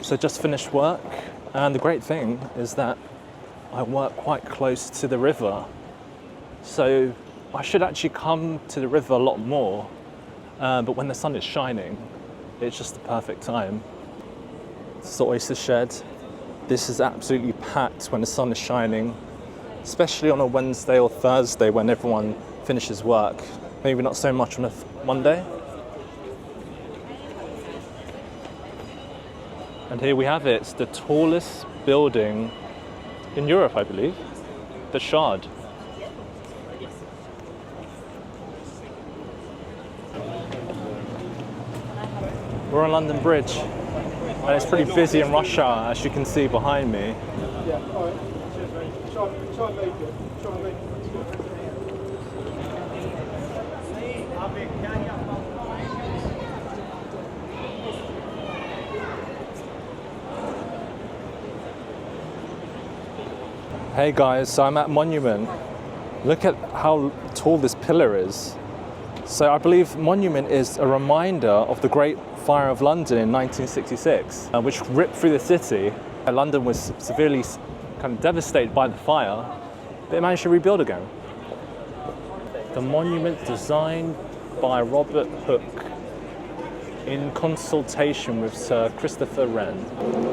So just finished work, and the great thing is that I work quite close to the river. So I should actually come to the river a lot more, but when the sun is shining, it's just the perfect time. This is the oyster shed. This is absolutely packed when the sun is shining, especially on a Wednesday or Thursday when everyone finishes work. Maybe not so much on a Monday. And here we have it. It's the tallest building in Europe, I believe. The Shard. We're on London Bridge, and it's pretty busy in rush hour, as you can see behind me. Hey guys, so I'm at Monument. Look at how tall this pillar is. So I believe Monument is a reminder of the Great Fire of London in 1966, which ripped through the city. London was severely kind of devastated by the fire, but it managed to rebuild again. The monument designed by Robert Hooke in consultation with Sir Christopher Wren.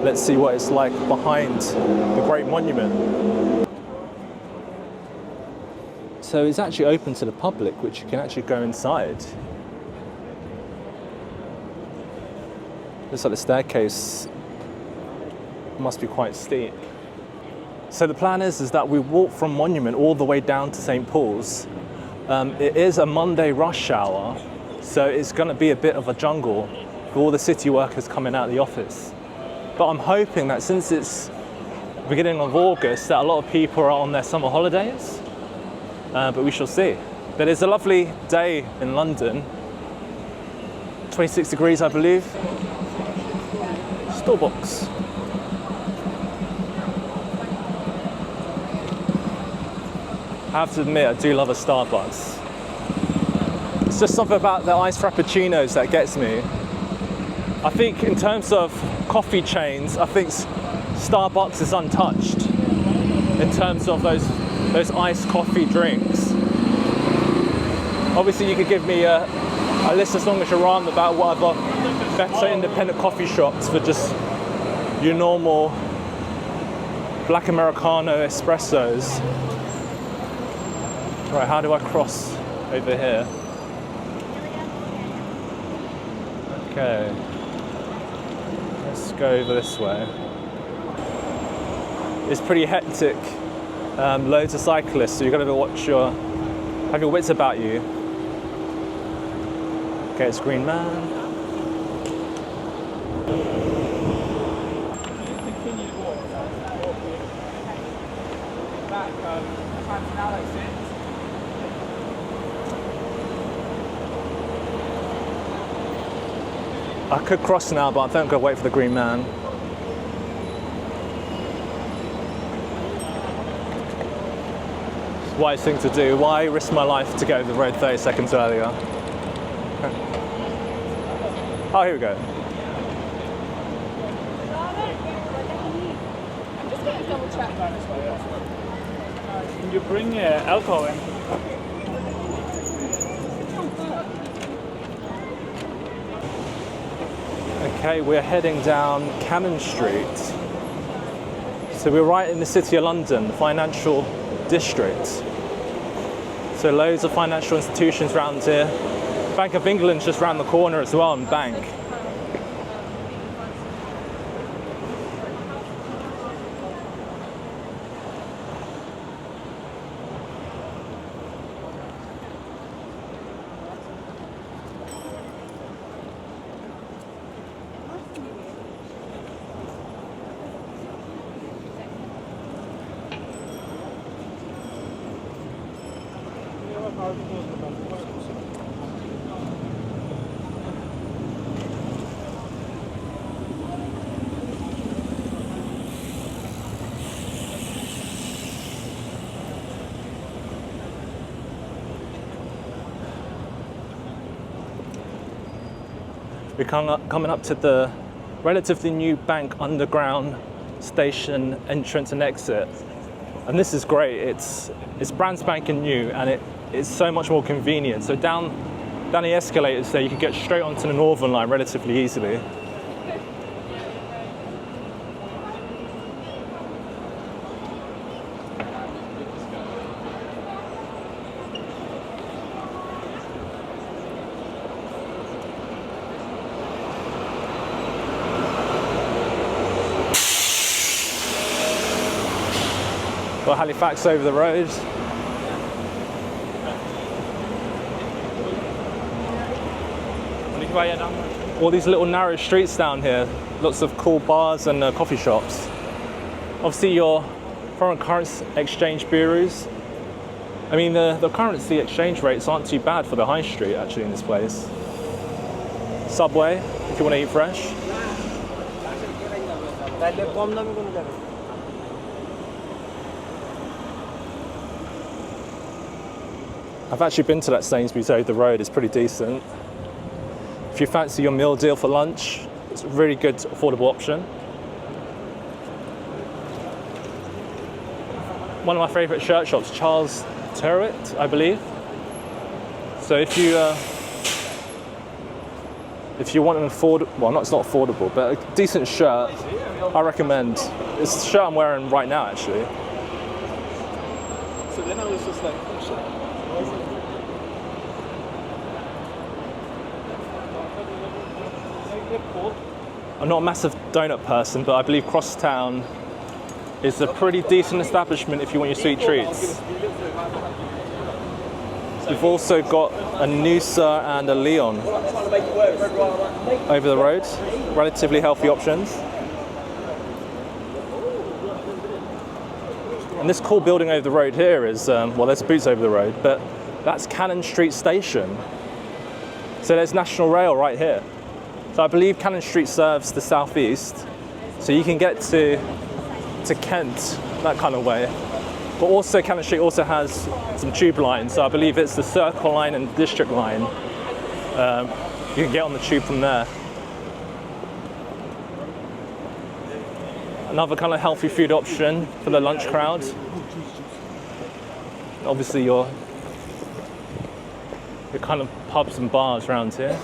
Let's see what it's like behind the Great Monument. So it's actually open to the public, which you can actually go inside. Looks like the staircase must be quite steep. So the plan is that we walk from Monument all the way down to St. Paul's. It is a Monday rush hour, so it's going to be a bit of a jungle for all the city workers coming out of the office. But I'm hoping that since it's beginning of August, that a lot of people are on their summer holidays. But we shall see. But it's a lovely day in London. 26 degrees, I believe. Starbucks. I have to admit, I do love a Starbucks. It's just something about the iced frappuccinos that gets me. I think in terms of coffee chains, I think Starbucks is untouched in terms of those iced coffee drinks. Obviously you could give me a list as long as you're on about what other better independent coffee shops for just your normal black Americano espressos. Right, how do I cross over here? Okay, let's go over this way. It's pretty hectic. Loads of cyclists, so you've got to have your wits about you. Okay, it's Green Man. I could cross now, but I think I'm going to wait for the Green Man. Wise thing to do. Why risk my life to get over the road 30 seconds earlier? Oh, here we go. I'm just going to double check. Can you bring alcohol in? Okay, we're heading down Cannon Street. So we're right in the City of London, the financial district. So loads of financial institutions around here. Bank of England's just around the corner as well, and bank. We're coming up to the relatively new bank underground station entrance and exit. And this is great. It's brand spanking new, and it's so much more convenient. So down the escalators there, you can get straight onto the Northern Line relatively easily. Got Halifax over the road. All these little narrow streets down here, lots of cool bars and coffee shops. Obviously your foreign currency exchange bureaus. I mean the currency exchange rates aren't too bad for the high street actually in this place. Subway, if you want to eat fresh. I've actually been to that Sainsbury's over the road, it's pretty decent. If you fancy your meal deal for lunch, it's a really good, affordable option. One of my favourite shirt shops, Charles Turret, I believe. So if you want an affordable, well, it's not affordable, but a decent shirt, I recommend. It's the shirt I'm wearing right now, actually. So then I was just like, oh shit. I'm not a massive donut person, but I believe Crosstown is a pretty decent establishment if you want your sweet treats. We've also got a Noosa and a Leon over the road, relatively healthy options. And this cool building over the road here is, well, there's Boots over the road, but that's Cannon Street Station. So there's National Rail right here. So I believe Cannon Street serves the southeast, so you can get to Kent that kind of way. But also Cannon Street also has some tube lines, so I believe it's the Circle Line and District Line. You can get on the tube from there. Another kind of healthy food option for the lunch crowd. Obviously your kind of pubs and bars around here.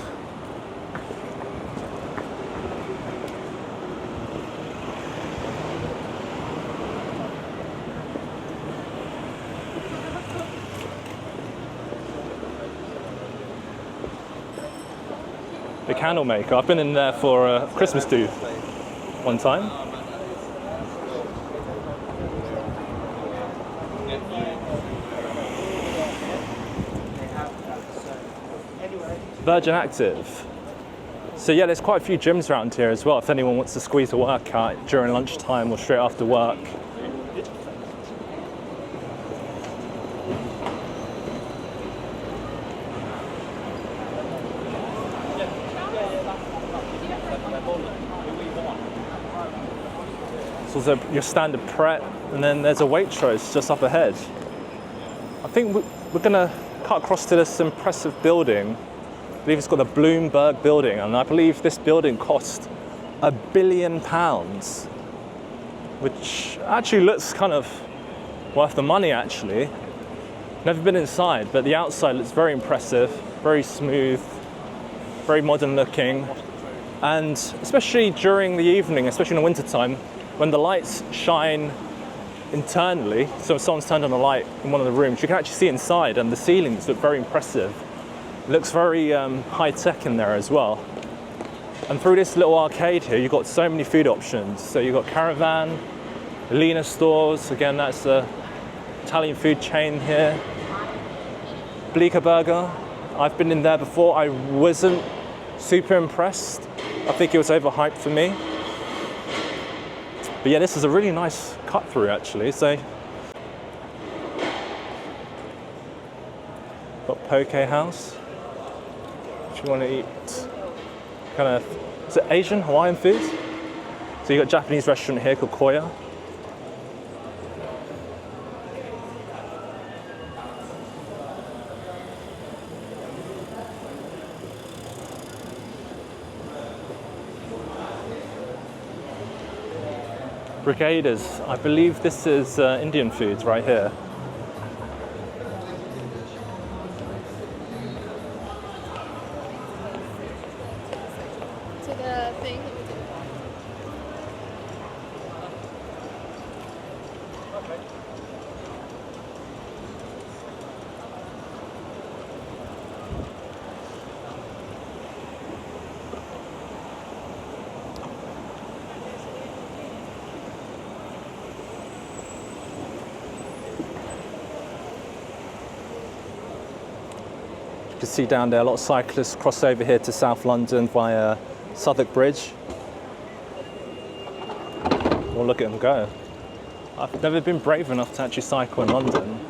The candle maker. I've been in there for a Christmas do one time. Virgin Active. So yeah, there's quite a few gyms around here as well if anyone wants to squeeze a workout during lunchtime or straight after work. So there's your standard Pret, and then there's a Waitrose just up ahead. I think we're gonna cut across to this impressive building. I believe it's called the Bloomberg Building, and I believe this building cost £1 billion, which actually looks kind of worth the money actually. Never been inside, but the outside looks very impressive, very smooth, very modern looking, and especially during the evening, especially in the winter time, when the lights shine internally, so if someone's turned on a light in one of the rooms, you can actually see inside, and the ceilings look very impressive. It looks very high-tech in there as well. And through this little arcade here, you've got so many food options. So you've got Caravan, Lena Stores, again, that's the Italian food chain here. Bleecker Burger, I've been in there before. I wasn't super impressed. I think it was overhyped for me. But yeah, this is a really nice cut through actually. So, got Poke House. If you want to eat kind of, is it Asian, Hawaiian food? So you got a Japanese restaurant here called Koya. Brigaders. I believe this is Indian food right here. To the thing. You can see down there a lot of cyclists cross over here to South London via Southwark Bridge. Well, look at them go. I've never been brave enough to actually cycle in London.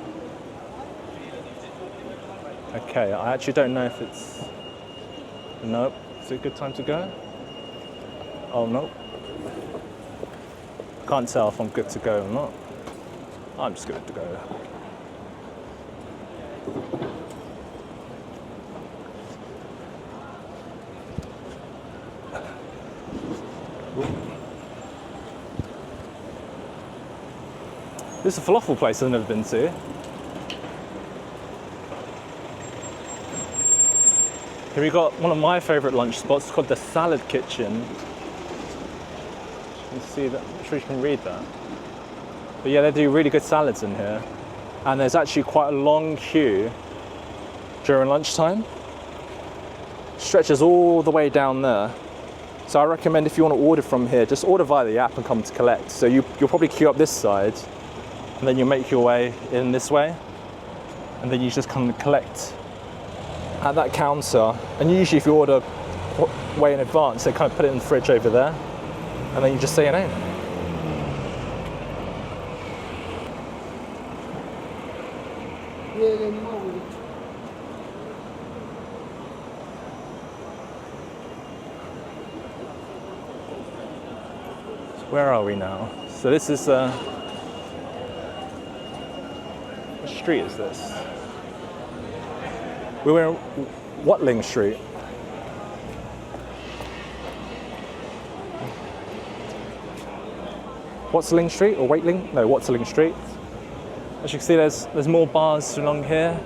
Okay, I actually don't know if it's... Nope. Is it a good time to go? Oh, no. Can't tell if I'm good to go or not. I'm just good to go. This is a falafel place I've never been to. Here we got one of my favourite lunch spots called the Salad Kitchen. You can see that, I'm sure you can read that. But yeah, they do really good salads in here. And there's actually quite a long queue during lunchtime. Stretches all the way down there. So I recommend if you want to order from here, just order via the app and come to collect. So you'll probably queue up this side, and then you make your way in this way, and then you just come and collect at that counter. And usually if you order way in advance, they kind of put it in the fridge over there, and then you just say your name. So where are we now? So this is what street is this? We were in Watling Street. Watling Street or Watling? No, Watling Street. As you can see, there's more bars along here.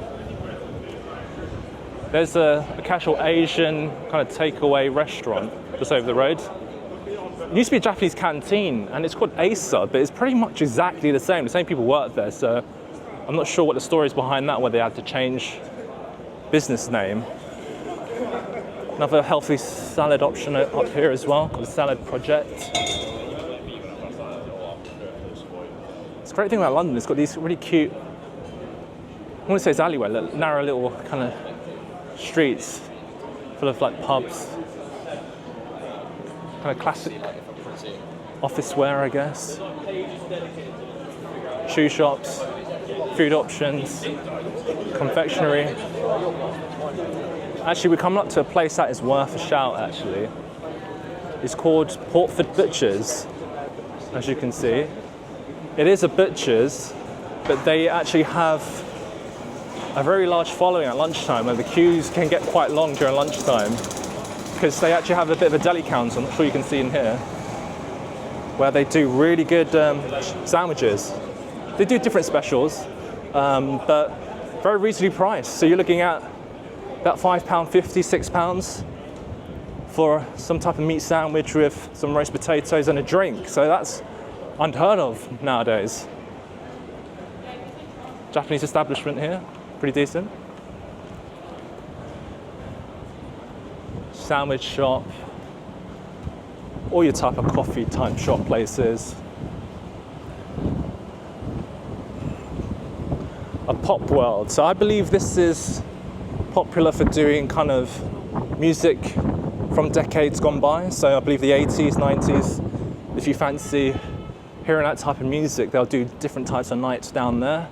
There's a casual Asian kind of takeaway restaurant just over the road. It used to be a Japanese canteen, and it's called Asa, but it's pretty much exactly the same. The same people work there, so I'm not sure what the story is behind that, whether they had to change business name. Another healthy salad option up here as well, called the Salad Project. It's a great thing about London, it's got these really cute, I want to say it's alleyway, narrow little kind of streets full of like pubs. Kind of classic office wear, I guess. Shoe shops, food options, confectionery. Actually, we're coming up to a place that is worth a shout, actually. It's called Portford Butchers, as you can see. It is a butcher's, but they actually have a very large following at lunchtime, where the queues can get quite long during lunchtime, because they actually have a bit of a deli counter, I'm not sure you can see in here, where they do really good sandwiches. They do different specials, but very reasonably priced. So you're looking at about £5.50, £6 for some type of meat sandwich with some roast potatoes and a drink. So that's unheard of nowadays. Japanese establishment here, pretty decent. Sandwich shop, all your type of coffee type shop places. A pop world. So I believe this is popular for doing kind of music from decades gone by. So I believe the 80s, 90s, if you fancy hearing that type of music, they'll do different types of nights down there.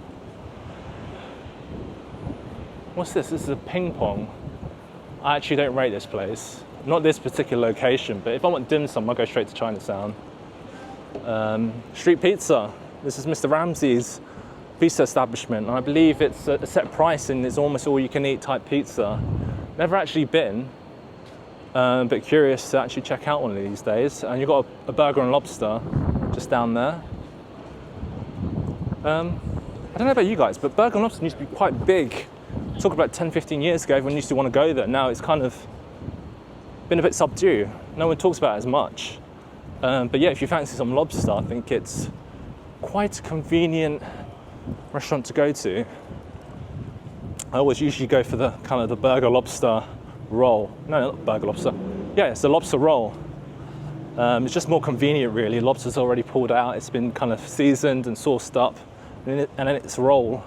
What's this? This is a ping pong. I actually don't rate this place. Not this particular location, but if I want dim sum, I'll go straight to Chinatown. Street pizza. This is Mr. Ramsey's pizza establishment, and I believe it's a set price and it's almost all you can eat type pizza. Never actually been, but curious to actually check out one of these days. And you've got a burger and lobster. just down there. I don't know about you guys, but Burger and Lobster used to be quite big. Talk about 10, 15 years ago, everyone used to want to go there. Now it's kind of been a bit subdued. No one talks about it as much. But yeah, if you fancy some lobster, I think it's quite a convenient restaurant to go to. I always usually go for the kind of the burger lobster roll. No, not burger lobster. Yeah, it's the lobster roll. It's just more convenient, really. Lobster's already pulled out. It's been kind of seasoned and sauced up, and then it's roll,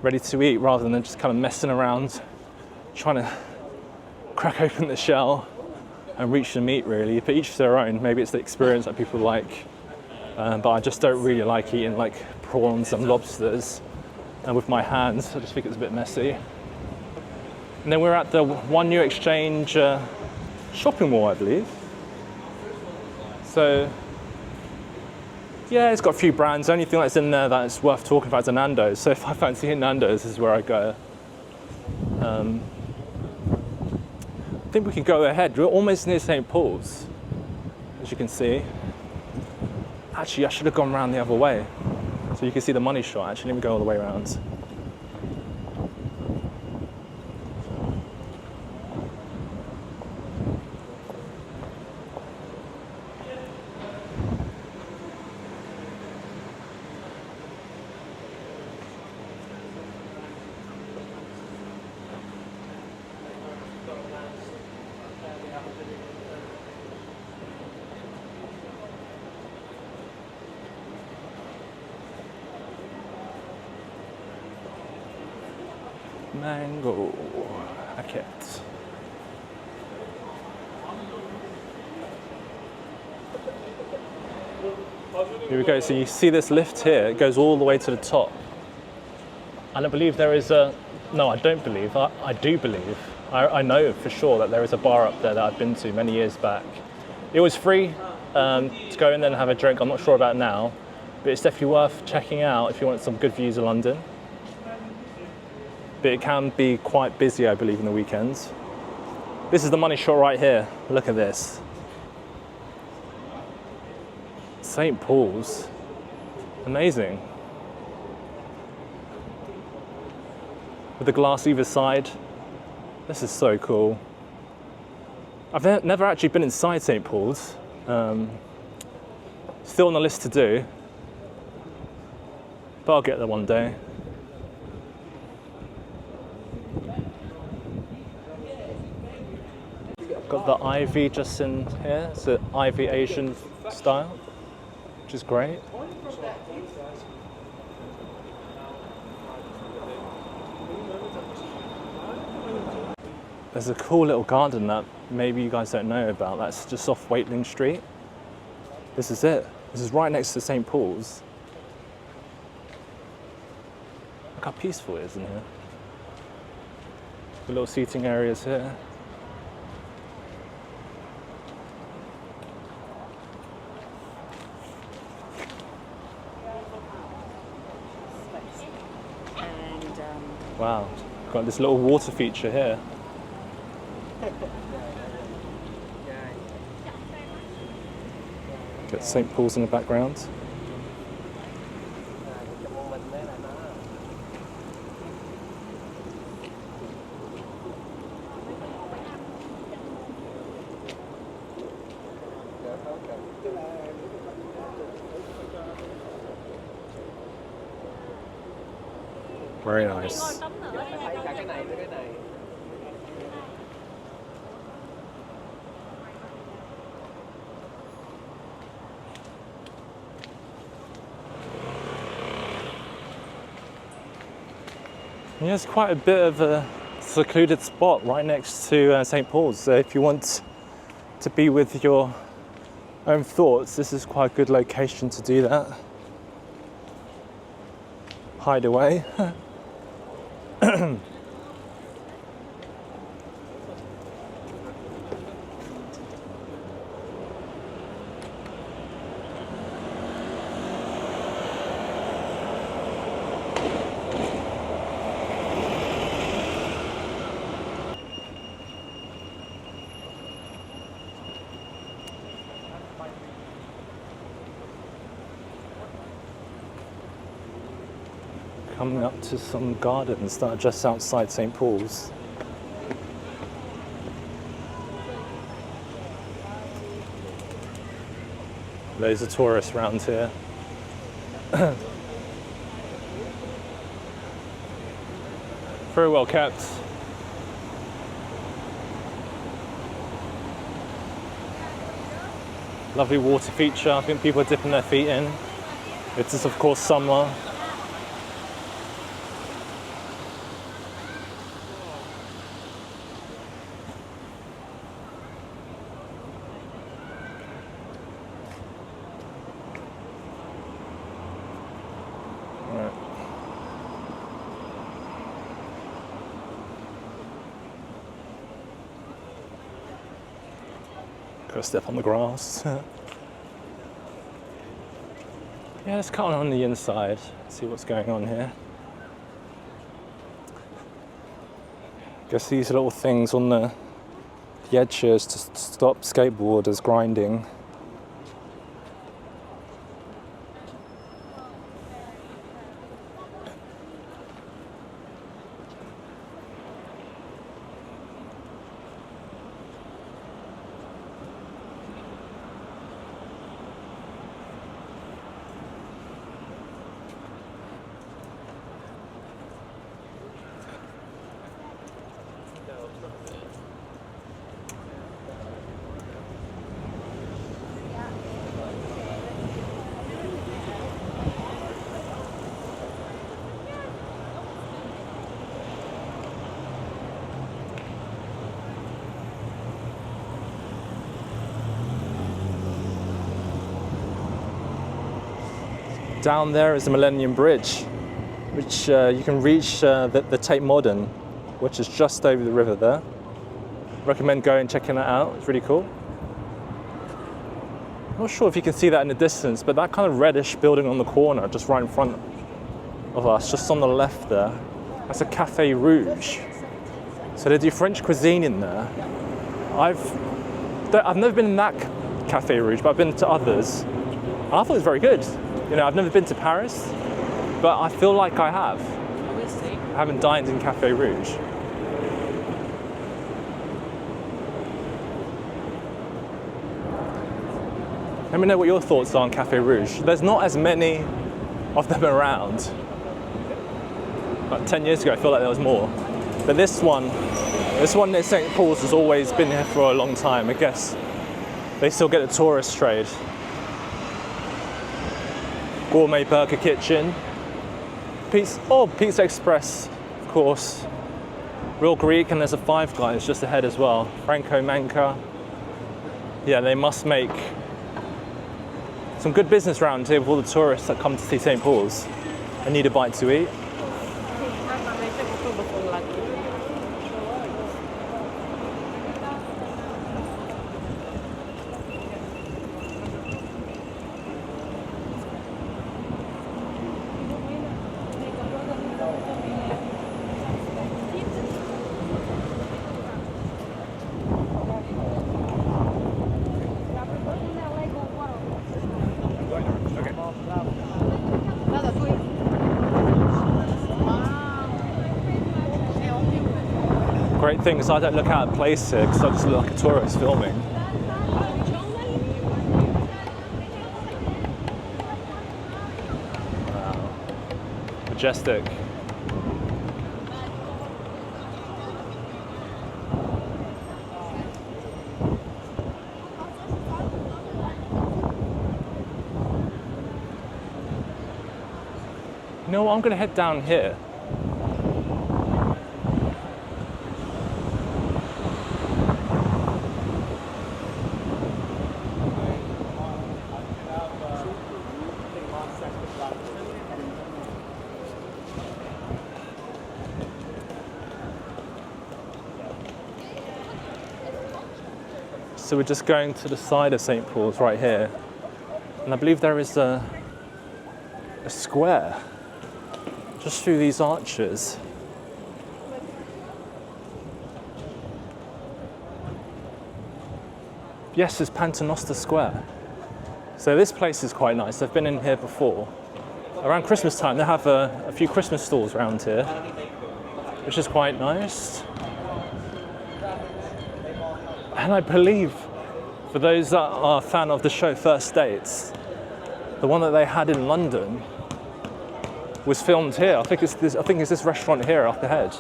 ready to eat, rather than just kind of messing around, trying to crack open the shell and reach the meat, really. But each to their own. Maybe it's the experience that people like. But I just don't really like eating like prawns and lobsters. And with my hands, I just think it's a bit messy. And then we're at the One New Exchange shopping mall, I believe. So, yeah, it's got a few brands. The only thing that's in there that's worth talking about is a Nando's. So if I fancy hitting Nando's, this is where I go. I think we can go ahead. We're almost near St. Paul's, as you can see. Actually, I should have gone around the other way. So you can see the money shot. Actually, let me go all the way around. Mango packet. Here we go. So you see this lift here, it goes all the way to the top. And I believe there is a, no, I don't believe, I do believe, I know for sure that there is a bar up there that I've been to many years back. It was free to go in there and have a drink. I'm not sure about now, but it's definitely worth checking out if you want some good views of London. But it can be quite busy, I believe, in the weekends. This is the money shot right here. Look at this. St. Paul's. Amazing. With the glass either side. This is so cool. I've never actually been inside St. Paul's. Still on the list to do. But I'll get there one day. Got the ivy just in here. It's an ivy Asian style, which is great. There's a cool little garden that maybe you guys don't know about. That's just off Watling Street. This is it. This is right next to St. Paul's. Look how peaceful it is in here. The little seating areas here. Wow, got this little water feature here. Got St. Paul's in the background. Very nice. Yeah, it's quite a bit of a secluded spot right next to St. Paul's. So if you want to be with your own thoughts, this is quite a good location to do that. Hide away. coming up to some gardens that are just outside St. Paul's. Loads of tourists around here. Very well kept. Lovely water feature. I think people are dipping their feet in. It is of course summer. Right. Gotta step on the grass. Yeah, let's cut on the inside, see what's going on here. Guess these little things on the edges to stop skateboarders grinding. Down there is the Millennium Bridge, which you can reach the Tate Modern, which is just over the river there. Recommend going and checking that out, it's really cool. Not sure if you can see that in the distance, but that kind of reddish building on the corner, just right in front of us, just on the left there, that's a Café Rouge. So they do French cuisine in there. I've never been in that Café Rouge, but I've been to others. I thought it was very good. You know, I've never been to Paris, but I feel like I have. I haven't dined in Café Rouge. Let me know what your thoughts are on Café Rouge. There's not as many of them around. About 10 years ago, I feel like there was more. But this one near St. Paul's has always been here for a long time. I guess they still get the tourist trade. Gourmet burger kitchen. Pizza Express, of course. Real Greek, and there's a Five Guys just ahead as well. Franco Manca. Yeah, they must make some good business around here with all the tourists that come to see St. Paul's and need a bite to eat. Great thing is I don't look out of place here because I just look like a tourist filming. Wow. Majestic. You know what, I'm going to head down here. So we're just going to the side of St. Paul's right here. And I believe there is a square just through these arches. Yes, it's Paternoster Square. So this place is quite nice. I've been in here before. around Christmas time, they have a few Christmas stalls around here, which is quite nice. And I believe, for those that are a fan of the show First Dates, the one that they had in London was filmed here. I think it's this restaurant here up ahead.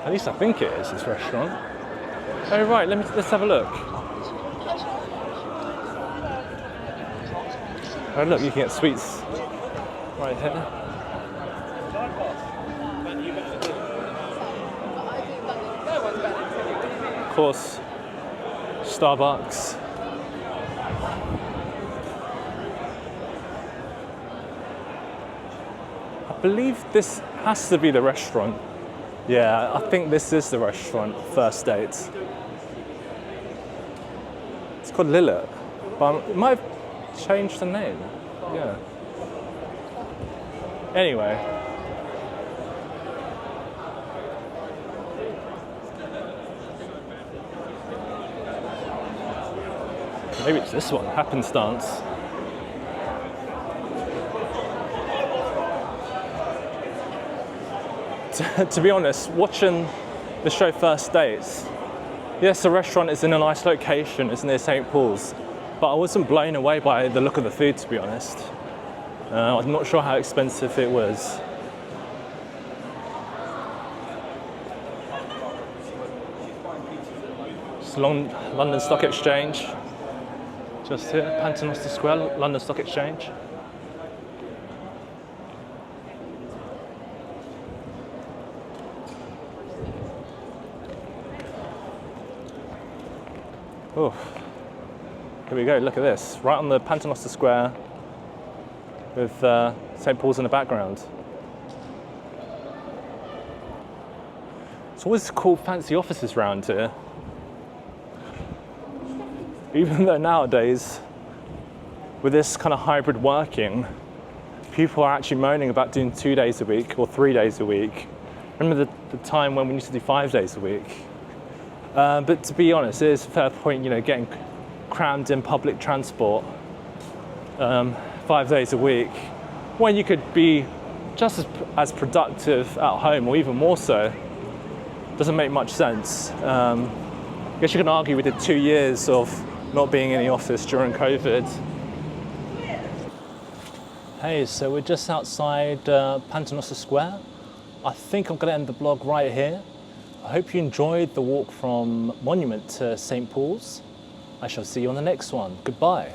At least I think it is this restaurant. Oh right, let's have a look. Oh look, you can get sweets right here. Of course, Starbucks. I believe this has to be the restaurant. Yeah, I think this is the restaurant, First Dates. It's called Lillet, but it might have changed the name. Yeah. Anyway. Maybe it's this one, Happenstance. To be honest, watching the show First Dates, yes, the restaurant is in a nice location, it's near St. Paul's, but I wasn't blown away by the look of the food, to be honest. I'm not sure how expensive it was. It's London Stock Exchange, just here, Paternoster Square, London Stock Exchange. Oh, here we go, look at this. Right on the Paternoster Square with St. Paul's in the background. It's always cool fancy offices around here. Even though nowadays, with this kind of hybrid working, people are actually moaning about doing 2 days a week or 3 days a week. Remember the time when we used to do 5 days a week? But to be honest, it is a fair point, getting crammed in public transport 5 days a week, when you could be just as productive at home, or even more so, doesn't make much sense. I guess you can argue we did 2 years of not being in the office during COVID. Hey, so we're just outside Paternoster Square. I think I'm going to end the vlog right here. I hope you enjoyed the walk from Monument to St. Paul's. I shall see you on the next one. Goodbye.